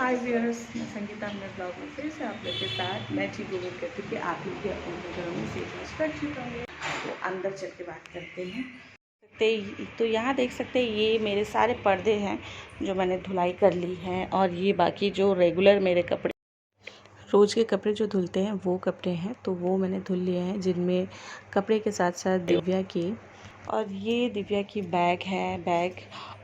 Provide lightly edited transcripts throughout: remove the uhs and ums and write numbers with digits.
हाय viewers, मैं संगीता अपने blog में फिर से आप लोग के साथ मैं ठीक उम्मीद करती हूँ कि आप लोग भी अपने घरों में सेफ और सुरक्षित होंगे। तो अंदर चल के बात करते हैं। तो यहाँ देख सकते हैं ये मेरे सारे पर्दे हैं जो मैंने धुलाई कर ली है, और ये बाकी जो रेगुलर मेरे कपड़े रोज़ के कपड़े जो धुलते हैं वो कपड़े हैं, तो वो मैंने धुल लिए हैं, जिनमें कपड़े के साथ साथ दिव्या की, और ये दिव्या की बैग है, बैग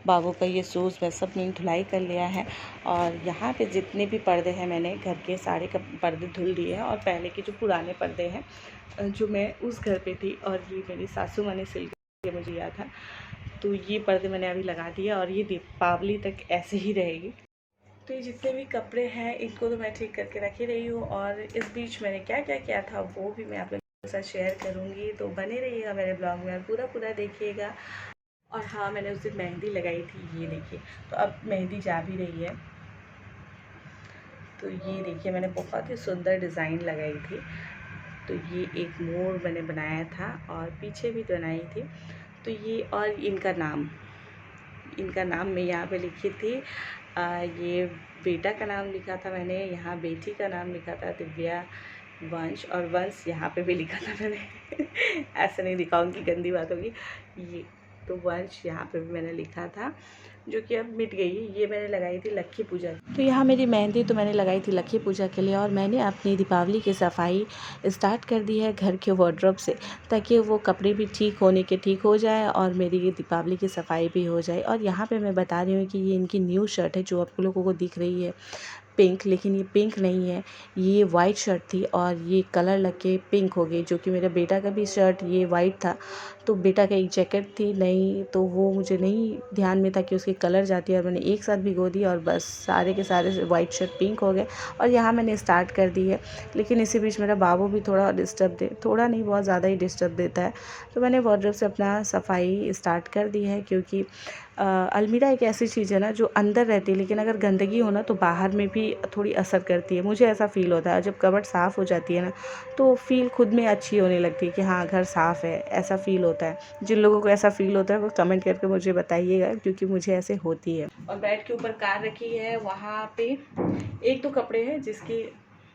बाबू का ये शूज़ वह सब मैंने धुलाई कर लिया है। और यहाँ पे जितने भी पर्दे हैं मैंने घर के सारे पर्दे धुल दिए हैं, और पहले के जो पुराने पर्दे हैं जो मैं उस घर पे थी और ये मेरी सासू माँ ने सिल के मुझे दिया था, तो ये पर्दे मैंने अभी लगा दिए और ये दीपावली तक ऐसे ही रहेगी। तो ये जितने भी कपड़े हैं इनको तो मैं ठीक करके रख ही रही हूँ, और इस बीच मैंने क्या क्या किया था वो भी मैं आप लोगों के साथ शेयर करूँगी। तो बने रहिएगा मेरे ब्लॉग में और पूरा देखिएगा। और हाँ, मैंने उस दिन मेहंदी लगाई थी, ये देखिए। तो अब मेहंदी जा भी रही है। तो ये देखिए मैंने बहुत ही सुंदर डिज़ाइन लगाई थी। तो ये एक मोर मैंने बनाया था और पीछे भी बनाई थी। तो ये और इनका नाम मैं यहाँ पे लिखी थी। ये बेटा का नाम लिखा था मैंने, यहाँ बेटी का नाम लिखा था दिव्या वंश, और वंश यहाँ पे भी लिखा था मैंने ऐसे नहीं दिखाऊंगी, गंदी बात होगी। ये तो वंश यहाँ पे भी मैंने लिखा था, जो कि अब मिट गई। ये मैंने लगाई थी लक्ष्मी पूजा। तो यहाँ मेरी मेहंदी तो मैंने लगाई थी लक्ष्मी पूजा के लिए, और मैंने अपनी दीपावली की सफाई स्टार्ट कर दी है घर के वार्डरोब से, ताकि वो कपड़े भी ठीक हो जाए और मेरी ये दीपावली की सफाई भी हो जाए। और यहाँ पे मैं बता रही हूँ कि ये इनकी न्यू शर्ट है जो आप लोगों को दिख रही है पिंक, लेकिन ये पिंक नहीं है, ये वाइट शर्ट थी और ये कलर लग के पिंक हो गई। जो कि मेरे बेटा का भी शर्ट ये वाइट था, तो बेटा का एक जैकेट थी नहीं, तो वो मुझे नहीं ध्यान में था कि उसकी कलर जाती है, और मैंने एक साथ भिगो दी और बस सारे के सारे वाइट शर्ट पिंक हो गए। और यहाँ मैंने स्टार्ट कर दी है, लेकिन इसी बीच मेरा बाबू भी थोड़ा नहीं बहुत ज़्यादा ही डिस्टर्ब देता है। तो मैंने वार्डरोब से अपना सफाई स्टार्ट कर दी है, क्योंकि अलमीरा एक ऐसी चीज़ है ना जो अंदर रहती है, लेकिन अगर गंदगी हो ना तो बाहर में भी थोड़ी असर करती है। मुझे ऐसा फ़ील होता है जब कबर्ड साफ़ हो जाती है ना, तो फील खुद में अच्छी होने लगती है कि हाँ घर साफ़ है, ऐसा फ़ील होता है। जिन लोगों को ऐसा फ़ील होता है वो कमेंट करके मुझे बताइएगा, क्योंकि मुझे ऐसे होती है। और बेड के ऊपर कार रखी है, वहाँ पे एक तो कपड़े हैं जिसकी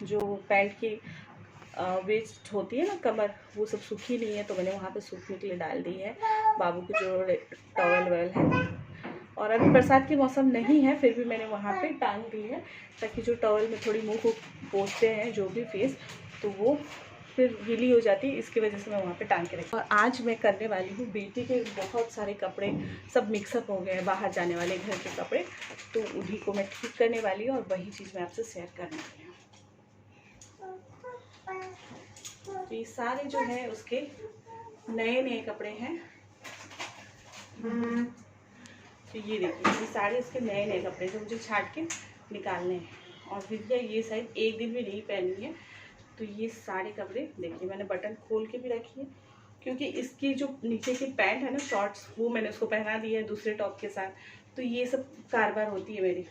जो पैंट की वेस्ट होती है ना कमर, वो सब सूखी नहीं है, तो मैंने वहाँ पे सूखने के लिए डाल दी है। बाबू की जो टॉवल वेल है, और अभी बरसात के मौसम नहीं है, फिर भी मैंने वहाँ पे टांग दी है, ताकि जो टॉवल में थोड़ी मुंह को पोंछते हैं जो भी फेस, तो वो फिर गीली हो जाती है, इसकी वजह से मैं वहाँ पे टांग के रखी। और आज मैं करने वाली हूँ बेटी के बहुत सारे कपड़े सब मिक्सअप हो गए हैं, बाहर जाने वाले घर के कपड़े, तो उन्हीं को मैं ठीक करने वाली हूँ और वही चीज़ मैं आपसे शेयर करने वाली हूँ। तो ये सारे जो है उसके नए कपड़े हैं। तो ये देखिए ये सारे इसके नए कपड़े जो मुझे छाट के निकालने हैं, और फिर ये शायद एक दिन भी नहीं पहनी है। तो ये सारे कपड़े देखिए मैंने बटन खोल के भी रखी है, क्योंकि इसकी जो नीचे की पैंट है ना शॉर्ट्स, वो मैंने उसको पहना दी है दूसरे टॉप के साथ। तो ये सब कारबार होती है मेरी,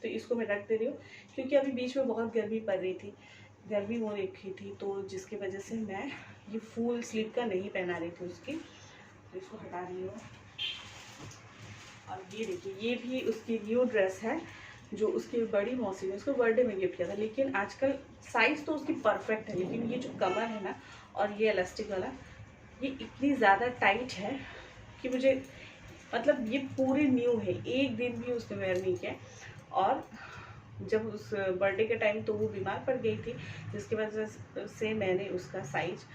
तो इसको मैं रख दे रही हूँ, क्योंकि अभी बीच में बहुत गर्मी पड़ रही थी, गर्मी हो रखी थी, तो जिसकी वजह से मैं ये फुल स्लीव का नहीं पहना रही थी उसकी। तो इसको हटा रही हूँ। और ये देखिए ये भी उसकी न्यू ड्रेस है, जो उसकी बड़ी मौसी ने उसको बर्थडे में गिफ्ट किया था। लेकिन आजकल साइज़ तो उसकी परफेक्ट है, लेकिन ये जो कमर है ना और ये इलास्टिक वाला, ये इतनी ज़्यादा टाइट है कि मुझे मतलब ये पूरी न्यू है, एक दिन भी उसने वेयर नहीं किया। और जब उस बर्थडे के टाइम तो वो बीमार पड़ गई थी, जिसकी वजह से मैंने उसका साइज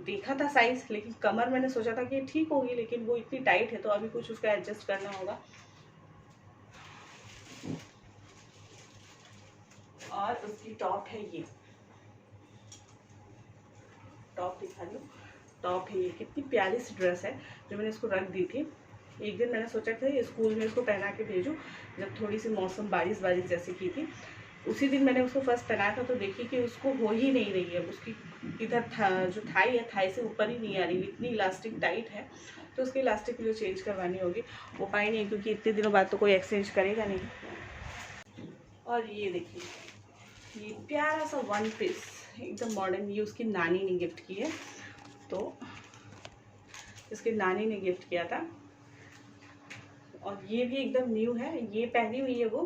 देखा था साइज, लेकिन कमर मैंने सोचा था कि ठीक होगी, लेकिन वो इतनी टाइट है तो अभी कुछ उसका एडजस्ट करना होगा। और उसकी टॉप है ये, टॉप दिखा लो, टॉप है ये, कितनी प्यारी सी ड्रेस है जो मैंने इसको रख दी थी। एक दिन मैंने सोचा था ये स्कूल में इसको पहना के भेजूँ, जब थोड़ी सी मौसम बारिश जैसी की थी, उसी दिन मैंने उसको फर्स्ट पहनाया था, तो देखी कि उसको हो ही नहीं रही है, उसकी इधर जो थाई है, थाई से ऊपर ही नहीं आ रही, इतनी इलास्टिक टाइट है। तो उसकी इलास्टिक जो चेंज करवानी होगी, वो पाई नहीं, क्योंकि इतने दिनों बाद तो कोई एक्सचेंज करेगा नहीं। और ये देखिए ये प्यारा सा वन पीस एकदम मॉडर्न, ये उसकी नानी ने गिफ्ट की है, तो इसकी नानी ने गिफ्ट किया था। और ये भी एकदम न्यू है, ये पहनी हुई है वो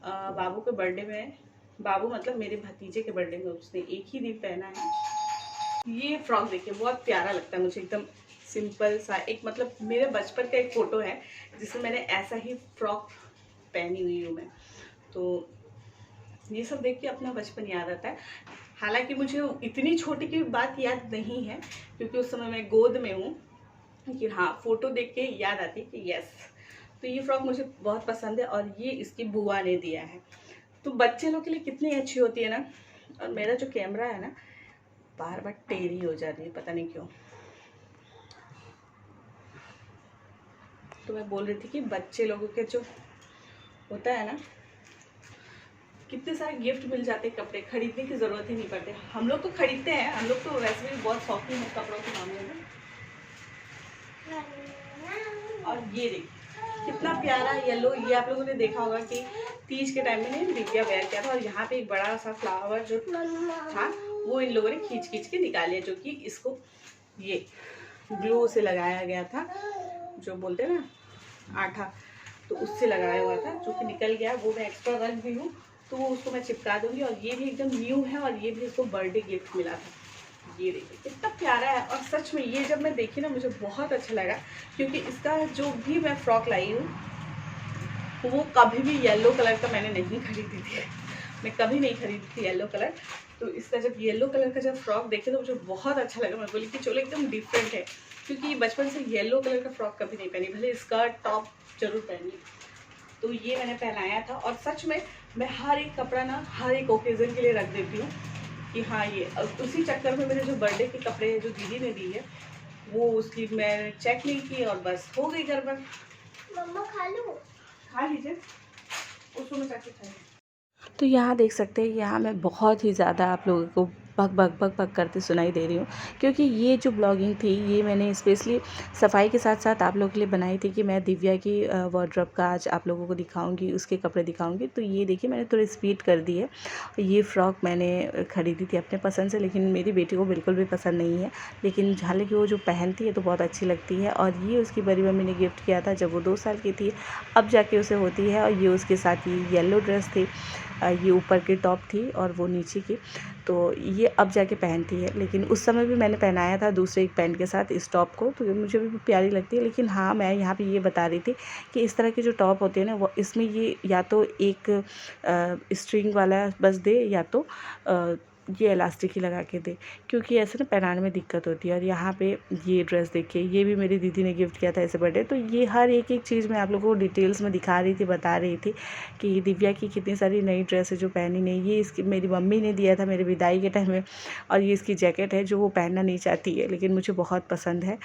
बाबू के बर्थडे में, बाबू मतलब मेरे भतीजे के बर्थडे में उसने एक ही दिन पहना है। ये फ्रॉक देखिए बहुत प्यारा लगता है मुझे, एकदम सिंपल सा। एक मतलब मेरे बचपन का एक फ़ोटो है जिसमें मैंने ऐसा ही फ्रॉक पहनी हुई हूँ मैं। तो ये सब देख के अपना बचपन याद आता है। हालांकि मुझे इतनी छोटी की बात याद नहीं है क्योंकि उस समय मैं गोद में हूँ, लेकिन हाँ फ़ोटो देख के याद आती है कि यस। तो ये फ्रॉक मुझे बहुत पसंद है और ये इसकी बुआ ने दिया है। तो बच्चे लोग के लिए कितनी अच्छी होती है ना। और मेरा जो कैमरा है ना बार बार टेढ़ी हो जा रही है, पता नहीं क्यों। तो मैं बोल रही थी कि बच्चे लोगों के जो होता है ना, कितने सारे गिफ्ट मिल जाते हैं, कपड़े खरीदने की ज़रूरत ही नहीं पड़ती। हम लोग तो खरीदते हैं, हम लोग तो वैसे भी बहुत शौकीन है कपड़ों के मामले में। और ये देखिए कितना प्यारा येलो, ये आप लोगों ने देखा होगा कि तीज के टाइम में दिव्या वेयर किया था और यहाँ पे एक बड़ा सा फ्लावर जो था वो इन लोगों ने खींच खींच के निकाल लिया, जो कि इसको ये ग्लू से लगाया गया था, जो बोलते हैं ना आटा, तो उससे लगाया हुआ था जो कि निकल गया। वो मैं एक्स्ट्रा रख भी हूँ तो वो उसको मैं चिपका दूँगी। और ये भी एकदम न्यू है और ये भी इसको बर्थडे गिफ्ट मिला था। ये देखिए कितना प्यारा है। और सच में ये जब मैं देखी ना मुझे बहुत अच्छा लगा, क्योंकि इसका जो भी मैं फ्रॉक लाई हूँ वो कभी भी येलो कलर का मैंने नहीं खरीदी थी, मैं कभी नहीं खरीदी थी येलो कलर। तो इसका जब येलो कलर का जब फ्रॉक देखे तो मुझे बहुत अच्छा लगा। मैं बोली कि चलो एकदम डिफरेंट है, क्योंकि बचपन से येलो कलर का फ्रॉक कभी नहीं पहनी, भले स्कर्ट टॉप जरूर पहनी। तो ये मैंने पहनाया था और सच में मैं हर एक कपड़ा ना हर एक ओकेज़न के लिए रख देती हूँ कि हाँ ये। उसी चक्कर में मेरे जो बर्थडे के कपड़े जो दीदी ने दी है वो उसकी मैं चेक नहीं की और बस हो गई गड़बड़। मम्मा खा लो, खा लीजिए, उसको मैं चेक खाइए। तो यहाँ देख सकते हैं, यहाँ मैं बहुत ही ज़्यादा आप लोगों को भग भग भग भग करते सुनाई दे रही हूँ, क्योंकि ये जो ब्लॉगिंग थी ये मैंने स्पेशली सफाई के साथ साथ आप लोगों के लिए बनाई थी कि मैं दिव्या की वार्डरोब का आज आप लोगों को दिखाऊंगी, उसके कपड़े दिखाऊंगी। तो ये देखिए मैंने थोड़ी स्पीड कर दी है। ये फ़्रॉक मैंने ख़रीदी थी अपने पसंद से, लेकिन मेरी बेटी को बिल्कुल भी पसंद नहीं है, लेकिन हालांकि वो जो पहनती है तो बहुत अच्छी लगती है। और ये उसकी बड़ी मम्मी ने गिफ्ट किया था जब वो 2 साल की थी, अब जाके उसे होती है। और ये उसके साथ ये येलो ड्रेस थी, ये ऊपर की टॉप थी और वो नीचे की, तो ये अब जाके पहनती है। लेकिन उस समय भी मैंने पहनाया था दूसरे एक पैंट के साथ इस टॉप को, तो ये मुझे भी प्यारी लगती है। लेकिन हाँ मैं यहाँ पे ये बता रही थी कि इस तरह के जो टॉप होते हैं ना वो इसमें ये या तो एक स्ट्रिंग वाला बस दे या तो ये इलास्टिक ही लगा के दे, क्योंकि ऐसे ना पहनाने में दिक्कत होती है। और यहाँ पे ये ड्रेस देखिए, ये भी मेरी दीदी ने गिफ्ट किया था ऐसे बर्थडे। तो ये हर एक एक चीज़ मैं आप लोगों को डिटेल्स में दिखा रही थी, बता रही थी कि दिव्या की कितनी सारी नई ड्रेस है जो पहनी नहीं। ये इसकी मेरी मम्मी ने दिया था मेरी विदाई के टाइम में, और ये इसकी जैकेट है जो वो पहनना नहीं चाहती है, लेकिन मुझे बहुत पसंद है।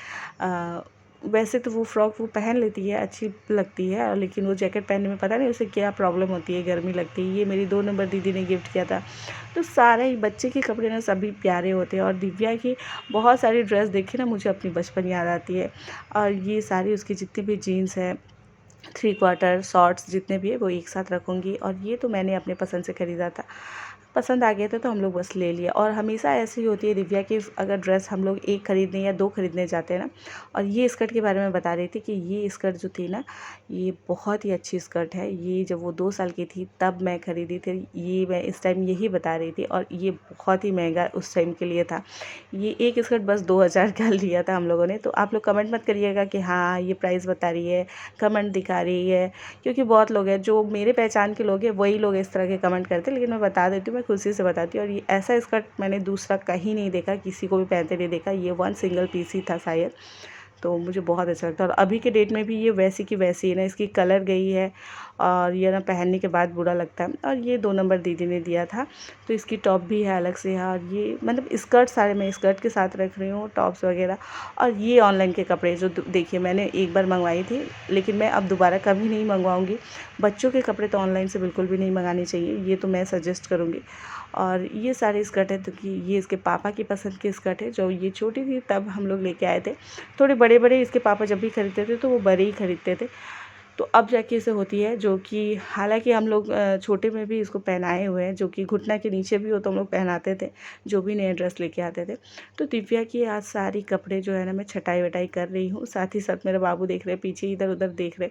वैसे तो वो फ्रॉक वो पहन लेती है, अच्छी लगती है, लेकिन वो जैकेट पहनने में पता नहीं उसे क्या प्रॉब्लम होती है, गर्मी लगती है। ये मेरी 2 नंबर दीदी ने गिफ्ट किया था। तो सारे ही बच्चे के कपड़े ना सभी प्यारे होते हैं। और दिव्या की बहुत सारी ड्रेस देखी ना मुझे अपनी बचपन याद आती है। और ये सारी उसकी जितनी भी जीन्स है, 3/4 शॉर्ट्स जितने भी है वो एक साथ रखूँगी। और ये तो मैंने अपने पसंद से ख़रीदा था, पसंद आ गया था तो हम लोग बस ले लिया। और हमेशा ऐसी होती है दिव्या की, अगर ड्रेस हम लोग एक खरीदने या 2 खरीदने जाते हैं ना। और ये स्कर्ट के बारे में बता रही थी कि ये स्कर्ट जो थी ना ये बहुत ही अच्छी स्कर्ट है। ये जब वो 2 साल की थी तब मैं ख़रीदी थी, ये मैं इस टाइम यही बता रही थी। और ये बहुत ही महंगा उस टाइम के लिए था। ये एक स्कर्ट बस 2000 का लिया था हम लोगों ने। तो आप लोग कमेंट मत करिएगा कि हाँ ये प्राइस बता रही है, कमेंट दिखा रही है, क्योंकि बहुत लोग हैं जो मेरे पहचान के लोग हैं वही लोग इस तरह के कमेंट करते हैं। लेकिन मैं बता देती हूँ, मैं खुशी से बताती हूँ। और ये ऐसा स्कर्ट मैंने दूसरा कहीं नहीं देखा, किसी को भी पहनते नहीं देखा। ये 1 सिंगल पीस ही था शायद, तो मुझे बहुत अच्छा लगता है। और अभी के डेट में भी ये वैसी की वैसी है ना, इसकी कलर गई है और ये ना पहनने के बाद बुरा लगता है। और ये 2 नंबर दीदी ने दिया था, तो इसकी टॉप भी है अलग से है। और ये मतलब स्कर्ट सारे मैं स्कर्ट के साथ रख रही हूँ, टॉप्स वगैरह। और ये ऑनलाइन के कपड़े जो देखिए मैंने एक बार मंगवाई थी, लेकिन मैं अब दोबारा कभी नहीं मंगवाऊँगी। बच्चों के कपड़े तो ऑनलाइन से बिल्कुल भी नहीं मंगाने चाहिए, ये तो मैं सजेस्ट करूँगी। और ये सारे स्कर्ट है तो कि ये इसके पापा की पसंद की स्कर्ट है, जो ये छोटी थी तब हम लोग लेके आए थे। थोड़े बड़े बड़े इसके पापा जब भी खरीदते थे तो वो बड़े ही खरीदते थे। तो अब जाके इसे होती है, जो कि हालांकि हम लोग छोटे में भी इसको पहनाए हुए हैं, जो कि घुटना के नीचे भी हो तो हम लोग पहनाते थे जो भी नए ड्रेस लेके आते थे। तो दिव्या की आज सारी कपड़े जो है ना मैं छटाई वटाई कर रही हूँ, साथ ही साथ मेरे बाबू देख रहे, पीछे इधर उधर देख रहे।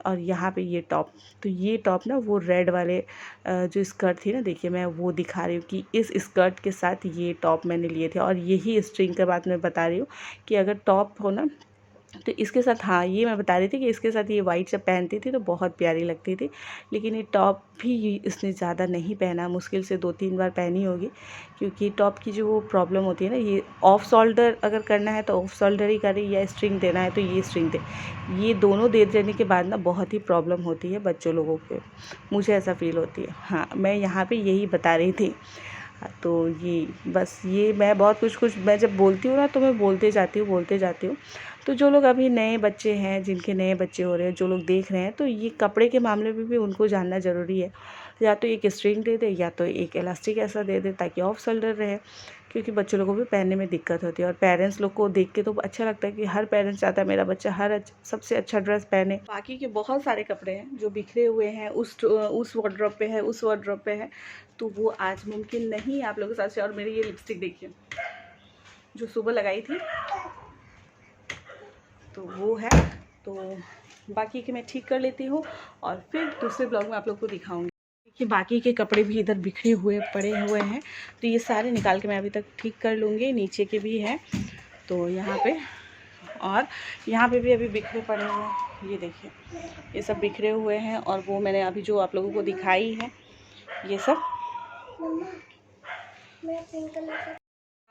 और यहाँ पे ये टॉप, तो ये टॉप ना वो रेड वाले जो स्कर्ट थी ना, देखिए मैं वो दिखा रही हूँ कि इस स्कर्ट के साथ ये टॉप मैंने लिए थे। और यही स्ट्रिंग के बाद मैं बता रही हूँ कि अगर टॉप हो ना तो इसके साथ, हाँ ये मैं बता रही थी कि इसके साथ ये वाइट जब पहनती थी तो बहुत प्यारी लगती थी। लेकिन ये टॉप भी इसने ज़्यादा नहीं पहना, मुश्किल से 2-3 बार पहनी होगी, क्योंकि टॉप की जो वो प्रॉब्लम होती है ना, ये ऑफ शोल्डर अगर करना है तो ऑफ शोल्डर ही करे, या स्ट्रिंग देना है तो ये स्ट्रिंग दे, ये दोनों दे देने के बाद ना बहुत ही प्रॉब्लम होती है बच्चों लोगों को, मुझे ऐसा फील होती है। हाँ मैं यहाँ पर यही बता रही थी। तो ये बस, ये मैं बहुत कुछ मैं जब बोलती हूँ ना तो मैं बोलते जाती हूँ। तो जो लोग अभी नए बच्चे हैं, जिनके नए बच्चे हो रहे हैं, जो लोग देख रहे हैं, तो ये कपड़े के मामले में भी उनको जानना ज़रूरी है। या तो एक स्ट्रिंग दे दे या तो एक इलास्टिक ऐसा दे दे ताकि ऑफ शोल्डर रहे, क्योंकि बच्चों लोगों को भी पहनने में दिक्कत होती है। और पेरेंट्स लोग को देख के तो अच्छा लगता है कि हर पेरेंट्स चाहता है मेरा बच्चा सबसे अच्छा ड्रेस पहने। बाकी के बहुत सारे कपड़े हैं जो बिखरे हुए हैं, उस वार्डरोब पे है, उस वार्डरोब पे है, तो वो आज मुमकिन नहीं आप लोगों के साथ। और मेरी ये लिपस्टिक देखिए जो सुबह लगाई थी, तो वो है। तो बाकी के मैं ठीक कर लेती हूँ और फिर दूसरे ब्लॉग में आप लोग को दिखाऊंगी। देखिए बाकी के कपड़े भी इधर बिखरे हुए पड़े हुए हैं, तो ये सारे निकाल के मैं अभी तक ठीक कर लूँगी। नीचे के भी हैं तो यहाँ पे, और यहाँ पे भी अभी बिखरे पड़े हुए हैं, ये देखिए ये सब बिखरे हुए हैं। और वो मैंने अभी जो आप लोगों को दिखाई है ये सब,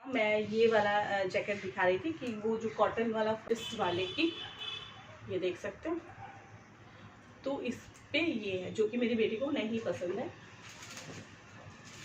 मैं ये वाला जैकेट दिखा रही थी कि वो जो कॉटन वाला, इस वाले की, ये देख सकते हैं। तो इस पे ये है जो कि मेरी बेटी को नहीं पसंद है,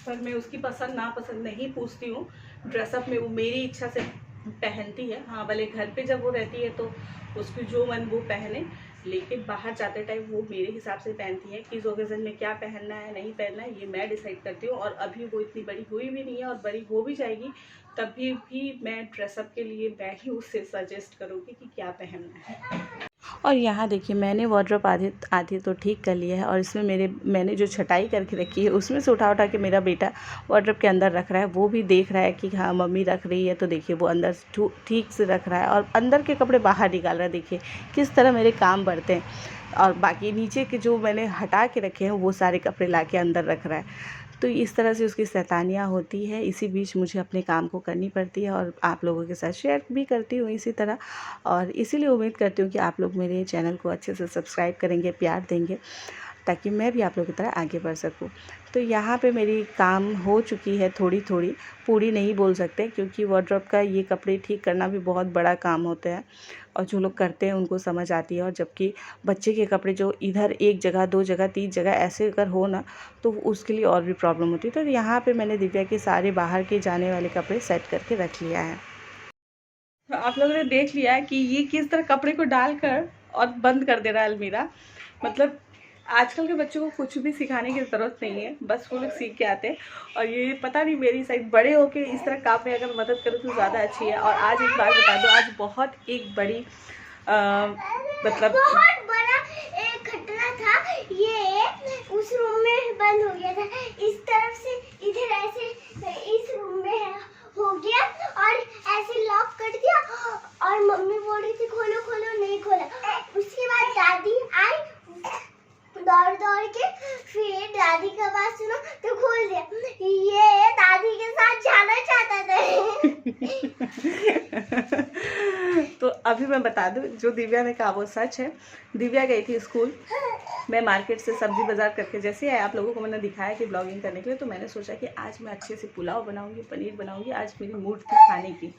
पर मैं उसकी पसंद नापसंद नहीं पूछती हूँ। ड्रेसअप में वो मेरी इच्छा से पहनती है। हाँ भले घर पे जब वो रहती है तो उसकी जो मन वो पहने, लेकिन बाहर जाते टाइम वो मेरे हिसाब से पहनती है। किस ओकेज़न में क्या पहनना है नहीं पहनना है ये मैं डिसाइड करती हूँ। और अभी वो इतनी बड़ी हुई भी नहीं है, और बड़ी हो भी जाएगी तभी भी मैं ड्रेसअप के लिए मैं ही उससे सजेस्ट करूँगी कि क्या पहनना है। और यहाँ देखिए मैंने वार्डरोब आधी तो ठीक कर लिया है, और इसमें मैंने जो छटाई करके रखी है उसमें से उठा के मेरा बेटा वार्डरोब के अंदर रख रहा है। वो भी देख रहा है कि हाँ मम्मी रख रही है, तो देखिए वो अंदर ठीक से रख रहा है और अंदर के कपड़े बाहर निकाल रहा है। देखिए किस तरह मेरे काम बढ़ते हैं। और बाकी नीचे के जो मैंने हटा के रखे हैं वो सारे कपड़े ला के अंदर रख रहा है। तो इस तरह से उसकी शैतानियाँ होती है। इसी बीच मुझे अपने काम को करनी पड़ती है और आप लोगों के साथ शेयर भी करती हूँ इसी तरह। और इसीलिए उम्मीद करती हूँ कि आप लोग मेरे चैनल को अच्छे से सब्सक्राइब करेंगे, प्यार देंगे, ताकि मैं भी आप लोगों की तरह आगे बढ़ सकूँ। तो यहाँ पे मेरी काम हो चुकी है, थोड़ी थोड़ी, पूरी नहीं बोल सकते, क्योंकि वार्डरोब का ये कपड़े ठीक करना भी बहुत बड़ा काम होता है, और जो लोग करते हैं उनको समझ आती है। और जबकि बच्चे के कपड़े जो इधर 1 जगह 2 जगह 3 जगह ऐसे अगर हो ना, तो उसके लिए और भी प्रॉब्लम होती है। तो यहाँ पे मैंने दिव्या के सारे बाहर के जाने वाले कपड़े सेट करके रख लिया है। तो आप लोगों ने देख लिया है कि ये किस तरह कपड़े को डालकर और बंद कर दे रहा है अलमीरा। मतलब आजकल के बच्चों को कुछ भी सिखाने की ज़रूरत नहीं है, बस वो लोग सीख के आते हैं। और ये पता नहीं मेरी साइड बड़े होके इस तरह काम में अगर मदद करो तो ज़्यादा अच्छी है। और आज एक बात बता दो, आज बहुत एक बड़ी मतलब बहुत बड़ा एक घटना था। ये उस रूम में बंद हो गया था, इस तरफ से इधर ऐसे इस रूम में हो गया और ऐसे लॉक कर दिया, और मम्मी बोल रही थी खोलो खोलो, नहीं खोला। उसके बाद दादी आई दौड़ के, फिर दादी का बात सुनो तो खोल दिया। ये दादी के साथ जाना चाहता था। तो अभी मैं बता दूं, जो दिव्या ने कहा वो सच है। दिव्या गई थी स्कूल, मैं मार्केट से सब्जी बाज़ार करके जैसे आए, आप लोगों को मैंने दिखाया कि ब्लॉगिंग करने के लिए, तो मैंने सोचा कि आज मैं अच्छे से पुलाव बनाऊंगी, पनीर बनाऊंगी, आज मेरी मूड थी खाने की।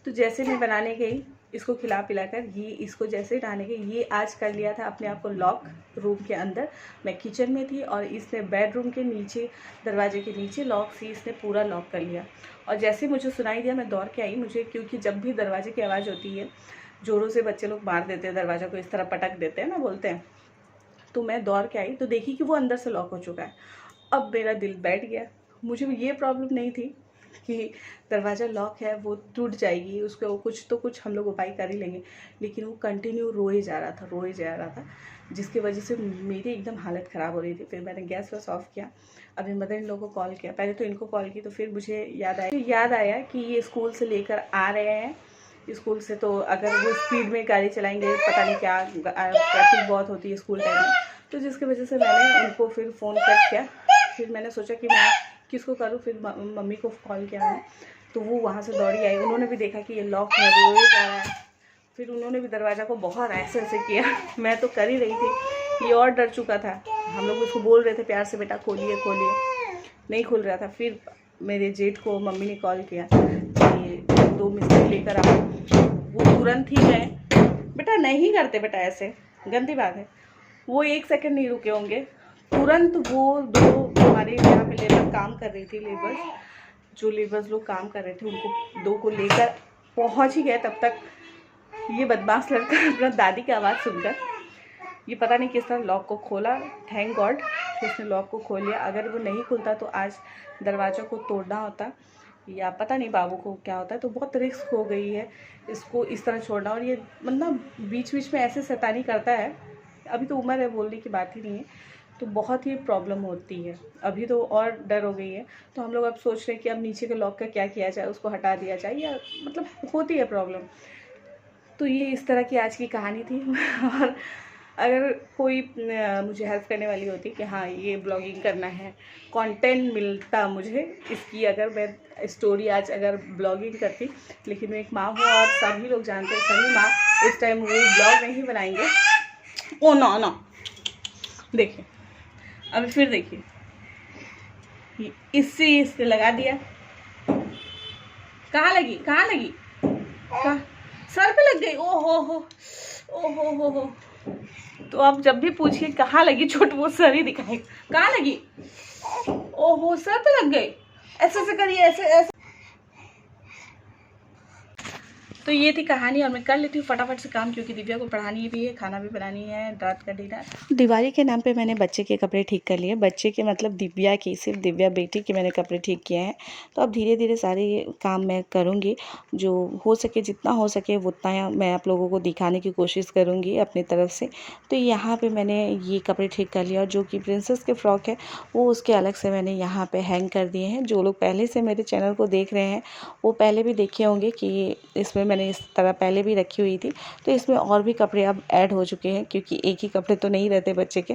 तो जैसे मैं बनाने गई, इसको खिला पिलाकर, ये इसको जैसे डालने गई, ये आज कर लिया था अपने आप को लॉक रूम के अंदर। मैं किचन में थी और इसने बेडरूम के नीचे, दरवाजे के नीचे लॉक सी इसने पूरा लॉक कर लिया। और जैसे मुझे सुनाई दिया मैं दौड़ के आई, मुझे क्योंकि जब भी दरवाजे की आवाज़ होती है ज़ोरों से बच्चे लोग मार देते हैं दरवाज़ा को, इस तरह पटक देते हैं ना, बोलते हैं। तो मैं दौड़ के आई तो देखी कि वो अंदर से लॉक हो चुका है। अब मेरा दिल बैठ गया। मुझे ये प्रॉब्लम नहीं थी कि दरवाज़ा लॉक है, वो टूट जाएगी, उसको कुछ हम लोग उपाय कर ही लेंगे। लेकिन वो कंटिन्यू रोए जा रहा था, जिसकी वजह से मेरी एकदम हालत ख़राब हो रही थी। फिर मैंने गैस वैस ऑफ किया, अपने मदर इन लोगों को कॉल किया। पहले तो इनको कॉल की, तो फिर मुझे याद आया कि ये स्कूल से लेकर आ रहे हैं। स्कूल से तो अगर वो स्पीड में गाड़ी चलाएंगे, पता नहीं क्या ट्रैफिक बहुत होती है स्कूल टाइम में, तो जिसकी वजह से मैंने उनको फिर फ़ोन कट किया। फिर मैंने सोचा कि मैं किसको करूँ, फिर मम्मी को कॉल किया मैंने, तो वो वहाँ से दौड़ी आई। उन्होंने भी देखा कि ये लॉक है, रोए जा रहा है। फिर उन्होंने भी दरवाज़ा को बहुत ऐसे किया। मैं तो कर ही रही थी, ये और डर चुका था। हम लोग उसको बोल रहे थे प्यार से, बेटा खोलिए खोलिए, नहीं खुल रहा था। फिर मेरे जेठ को मम्मी ने कॉल किया कि 2 मिस्त्री लेकर आओ। वो तुरंत ही गए। बेटा नहीं करते बेटा, ऐसे गंदी बात है। वो 1 सेकंड नहीं रुके होंगे, तुरंत वो 2 हमारे यहाँ पे लेबर काम कर रही थी, जो लेबर्स लोग काम कर रहे थे, उनको 2 को लेकर पहुँच ही गए। तब तक ये बदमाश लड़का अपना दादी की आवाज़ सुनकर ये पता नहीं किस तरह लॉक को खोला। थैंक गॉड कि उसने लॉक को खोल लिया। अगर वो नहीं खुलता तो आज दरवाज़ा को तोड़ना होता, या पता नहीं बाबू को क्या होता है। तो बहुत रिस्क हो गई है इसको इस तरह छोड़ना। और ये मतलब बीच बीच में ऐसे शैतानी करता है। अभी तो उम्र है, बोलने की बात ही नहीं है, तो बहुत ही प्रॉब्लम होती है। अभी तो और डर हो गई है। तो हम लोग अब सोच रहे हैं कि अब नीचे के लॉक का क्या किया जाए, उसको हटा दिया जाए, या मतलब होती है प्रॉब्लम। तो ये इस तरह की आज की कहानी थी। और अगर कोई मुझे हेल्प करने वाली होती कि हाँ ये ब्लॉगिंग करना है, कंटेंट मिलता मुझे इसकी, अगर मैं स्टोरी आज अगर ब्लॉगिंग करती। लेकिन मैं एक माँ हूँ और सभी लोग जानते हैं, सभी माँ इस टाइम वो ब्लॉग नहीं बनाएंगे। ओ ना देखिए, अभी फिर देखिए, इससे लगा दिया। कहाँ लगी कहाँ सर पे लग गई। ओ हो। तो आप जब भी पूछिए कहाँ लगी चोट, वो सर ही दिखाए। कहाँ लगी? ओहो, सर पे लग गई। ऐसे करिए, ऐसे। तो ये थी कहानी। और मैं कर लेती हूँ फटाफट से काम, क्योंकि दिव्या को पढ़ानी भी है, खाना भी बनानी है, रात का डिनर। दिवाली के नाम पे मैंने बच्चे के कपड़े ठीक कर लिए। बच्चे के मतलब दिव्या की, सिर्फ दिव्या बेटी के मैंने कपड़े ठीक किए हैं। तो अब धीरे धीरे सारे काम मैं करूँगी, जो हो सके, जितना हो सके उतना मैं आप लोगों को दिखाने की कोशिश करूँगी अपनी तरफ से। तो यहाँ पर मैंने ये कपड़े ठीक कर लिया, और जो कि प्रिंसेस के फ्रॉक है वो उसके अलग से मैंने यहाँ पर हैंग कर दिए हैं। जो लोग पहले से मेरे चैनल को देख रहे हैं वो पहले भी देखे होंगे कि इसमें मैंने इस तरह पहले भी रखी हुई थी। तो इसमें और भी कपड़े अब ऐड हो चुके हैं, क्योंकि एक ही कपड़े तो नहीं रहते बच्चे के।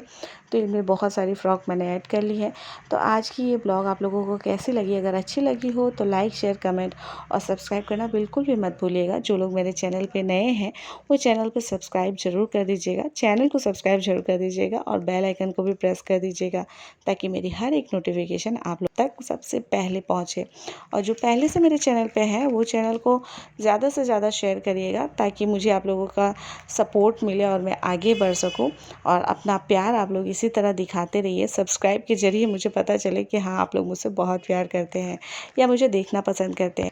तो इनमें बहुत सारी फ्रॉक मैंने ऐड कर ली है। तो आज की ये ब्लॉग आप लोगों को कैसी लगी? अगर अच्छी लगी हो तो लाइक, शेयर, कमेंट और सब्सक्राइब करना बिल्कुल भी मत भूलिएगा। जो लोग मेरे चैनल पर नए हैं वो चैनल पर सब्सक्राइब जरूर कर दीजिएगा, चैनल को सब्सक्राइब जरूर कर दीजिएगा, और बेल आइकन को भी प्रेस कर दीजिएगा, ताकि मेरी हर एक नोटिफिकेशन आप लोग तक सबसे पहले पहुँचे। और जो पहले से मेरे चैनल पे हैं वो चैनल को ज़्यादा से ज़्यादा शेयर करिएगा, ताकि मुझे आप लोगों का सपोर्ट मिले और मैं आगे बढ़ सकूं। और अपना प्यार आप लोग इसी तरह दिखाते रहिए। सब्सक्राइब के ज़रिए मुझे पता चले कि हाँ, आप लोग मुझसे बहुत प्यार करते हैं या मुझे देखना पसंद करते हैं,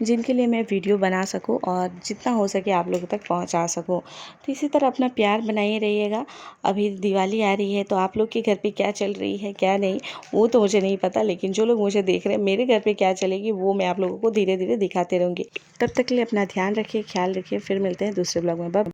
जिनके लिए मैं वीडियो बना सकूं और जितना हो सके आप लोगों तक पहुंचा सकूं। तो इसी तरह अपना प्यार बनाए रहिएगा। अभी दिवाली आ रही है, तो आप लोग के घर पे क्या चल रही है क्या नहीं वो तो मुझे नहीं पता, लेकिन जो लोग मुझे देख रहे हैं मेरे घर पे क्या चलेगी वो मैं आप लोगों को धीरे धीरे दिखाते रहूँगी। तब तक के लिए अपना ध्यान रखिए, ख्याल रखिए। फिर मिलते हैं दूसरे ब्लॉग में। बाय।